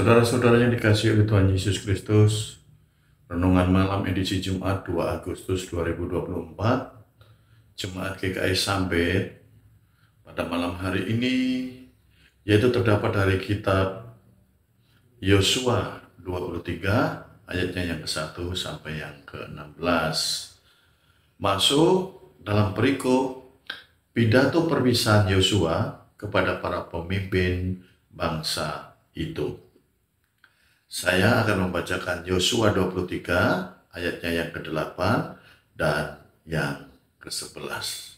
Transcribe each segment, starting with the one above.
Saudara-saudara yang dikasihi oleh Tuhan Yesus Kristus, renungan malam edisi Jumat 2 Agustus 2024, Jemaat GKI Sambet pada malam hari ini, yaitu terdapat dari kitab Yosua 23, ayatnya yang ke-1 sampai yang ke-16. Masuk dalam perikop pidato perpisahan Yosua kepada para pemimpin bangsa itu. Saya akan membacakan Yosua 23 ayatnya yang ke-8 dan yang ke-11.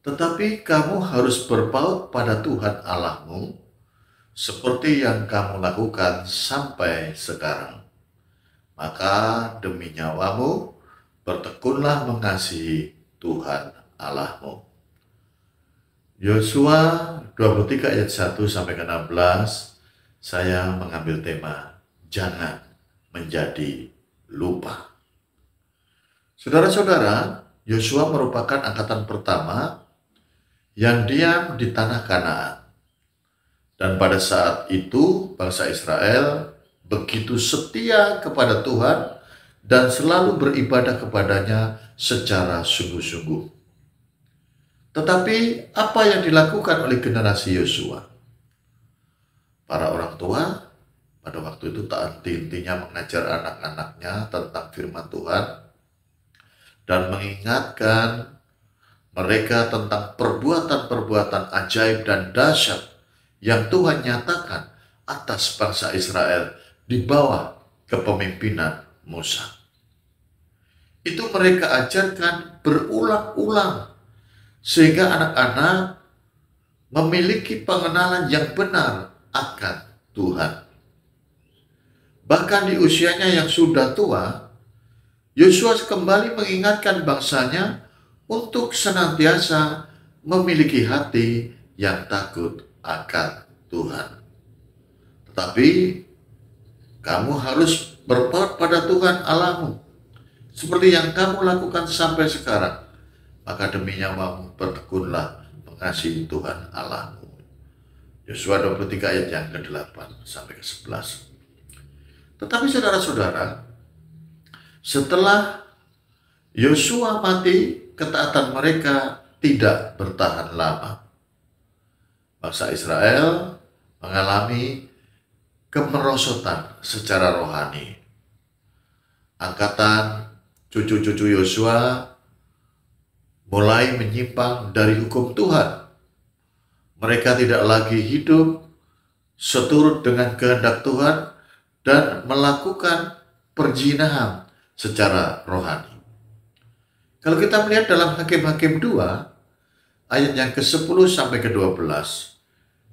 Tetapi kamu harus berpaut pada Tuhan Allahmu seperti yang kamu lakukan sampai sekarang. Maka demi nyawamu bertekunlah mengasihi Tuhan Allahmu. Yosua 23 ayat 1 sampai ke-16. Saya mengambil tema, jangan menjadi lupa. Saudara-saudara, Yosua merupakan angkatan pertama yang diam di tanah Kanaan. Dan pada saat itu, bangsa Israel begitu setia kepada Tuhan dan selalu beribadah kepadanya secara sungguh-sungguh. Tetapi apa yang dilakukan oleh generasi Yosua? Para orang tua pada waktu itu tak henti-hentinya mengajar anak-anaknya tentang firman Tuhan dan mengingatkan mereka tentang perbuatan-perbuatan ajaib dan dahsyat yang Tuhan nyatakan atas bangsa Israel di bawah kepemimpinan Musa. Itu mereka ajarkan berulang-ulang sehingga anak-anak memiliki pengenalan yang benar akan Tuhan. Bahkan di usianya yang sudah tua, Yosua kembali mengingatkan bangsanya untuk senantiasa memiliki hati yang takut akan Tuhan. Tetapi kamu harus berpaut pada Tuhan Allahmu seperti yang kamu lakukan sampai sekarang. Maka demi nyawamu bertekunlah mengasihi Tuhan Allahmu. Yosua 23 ayat yang ke-8 sampai ke-11. Tetapi saudara-saudara, setelah Yosua mati, ketaatan mereka tidak bertahan lama. Bangsa Israel mengalami kemerosotan secara rohani. Angkatan cucu-cucu Yosua mulai menyimpang dari hukum Tuhan. Mereka tidak lagi hidup seturut dengan kehendak Tuhan dan melakukan perzinahan secara rohani. Kalau kita melihat dalam Hakim-Hakim 2, ayat yang ke-10 sampai ke-12,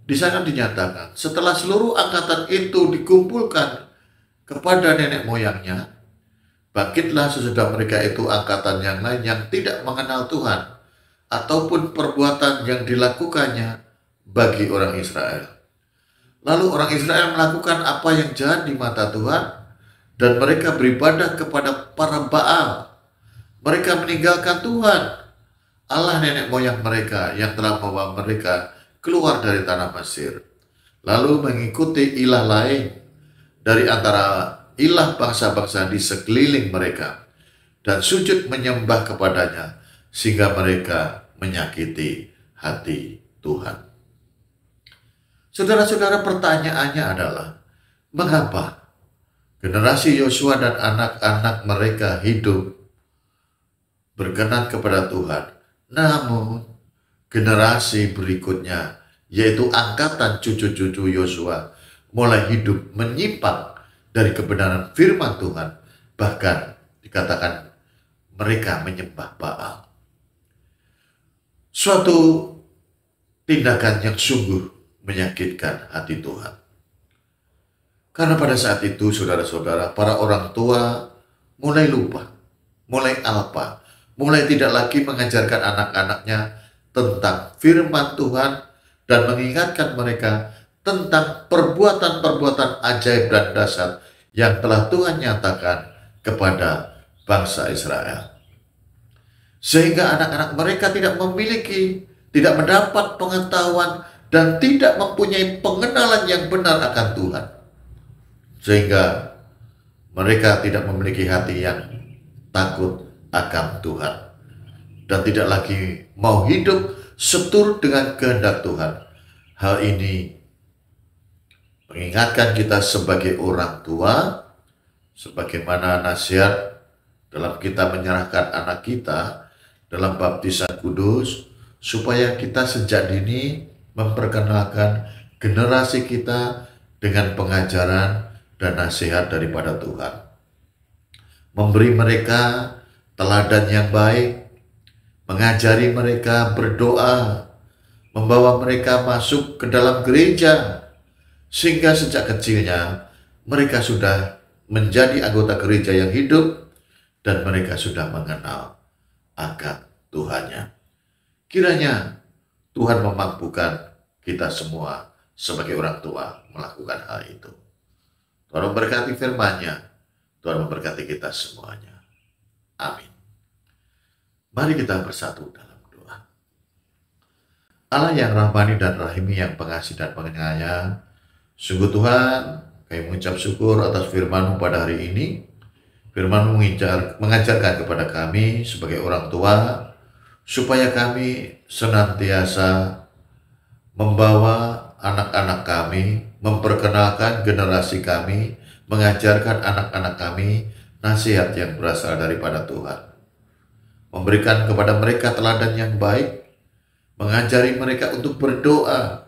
di sana dinyatakan, setelah seluruh angkatan itu dikumpulkan kepada nenek moyangnya, bangkitlah sesudah mereka itu angkatan yang lain yang tidak mengenal Tuhan, ataupun perbuatan yang dilakukannya bagi orang Israel. Lalu orang Israel melakukan apa yang jahat di mata Tuhan dan mereka beribadah kepada para Baal. Mereka meninggalkan Tuhan, Allah nenek moyang mereka yang telah membawa mereka keluar dari tanah Mesir. Lalu mengikuti ilah lain dari antara ilah bangsa-bangsa di sekeliling mereka dan sujud menyembah kepadanya sehingga mereka menyakiti hati Tuhan. Saudara-saudara, pertanyaannya adalah, mengapa generasi Yosua dan anak-anak mereka hidup berkenan kepada Tuhan, namun generasi berikutnya, yaitu angkatan cucu-cucu Yosua, mulai hidup menyimpang dari kebenaran firman Tuhan, bahkan dikatakan mereka menyembah Baal. Suatu tindakan yang sungguh menyakitkan hati Tuhan. Karena pada saat itu, saudara-saudara, para orang tua mulai lupa, mulai alpa, mulai tidak lagi mengajarkan anak-anaknya tentang firman Tuhan dan mengingatkan mereka tentang perbuatan-perbuatan ajaib dan dahsyat yang telah Tuhan nyatakan kepada bangsa Israel. Sehingga anak-anak mereka tidak mendapat pengetahuan dan tidak mempunyai pengenalan yang benar akan Tuhan. sehingga mereka tidak memiliki hati yang takut akan Tuhan dan tidak lagi mau hidup seturut dengan kehendak Tuhan. Hal ini mengingatkan kita sebagai orang tua, sebagaimana nasihat dalam kita menyerahkan anak kita dalam baptisan kudus, supaya kita sejak dini memperkenalkan generasi kita dengan pengajaran dan nasihat daripada Tuhan. Memberi mereka teladan yang baik, mengajari mereka berdoa, membawa mereka masuk ke dalam gereja, sehingga sejak kecilnya mereka sudah menjadi anggota gereja yang hidup dan mereka sudah mengenal akan Tuhannya. Kiranya Tuhan memampukan kita semua sebagai orang tua melakukan hal itu. Tuhan memberkati firman-Nya, Tuhan memberkati kita semuanya. Amin. Mari kita bersatu dalam doa. Allah yang rahmani dan rahimi, yang pengasih dan penyayang, sungguh Tuhan, kami mengucap syukur atas firman-Mu pada hari ini. Firman-Mu mengajarkan kepada kami sebagai orang tua, supaya kami senantiasa membawa anak-anak kami, memperkenalkan generasi kami, mengajarkan anak-anak kami nasihat yang berasal daripada Tuhan. Memberikan kepada mereka teladan yang baik, mengajari mereka untuk berdoa,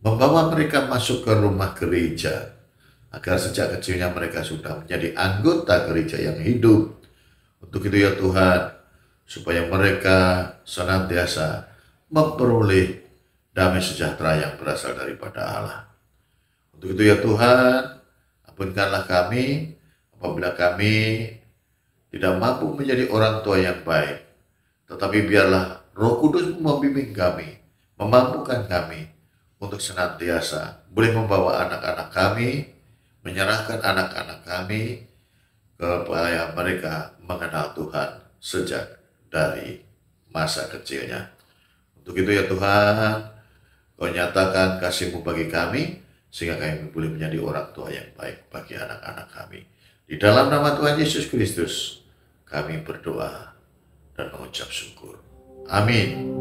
membawa mereka masuk ke rumah gereja, agar sejak kecilnya mereka sudah menjadi anggota gereja yang hidup. Untuk itu ya Tuhan, supaya mereka senantiasa memperoleh damai sejahtera yang berasal daripada Allah. Untuk itu ya Tuhan, ampunkanlah kami apabila kami tidak mampu menjadi orang tua yang baik. Tetapi biarlah Roh Kudus membimbing kami, memampukan kami untuk senantiasa boleh membawa anak-anak kami, menyerahkan anak-anak kami kepada mereka mengenal Tuhan sejak dari masa kecilnya. Untuk itu ya Tuhan, Kau nyatakan kasih-Mu bagi kami, sehingga kami boleh menjadi orang tua yang baik bagi anak-anak kami. Di dalam nama Tuhan Yesus Kristus, kami berdoa dan mengucap syukur. Amin.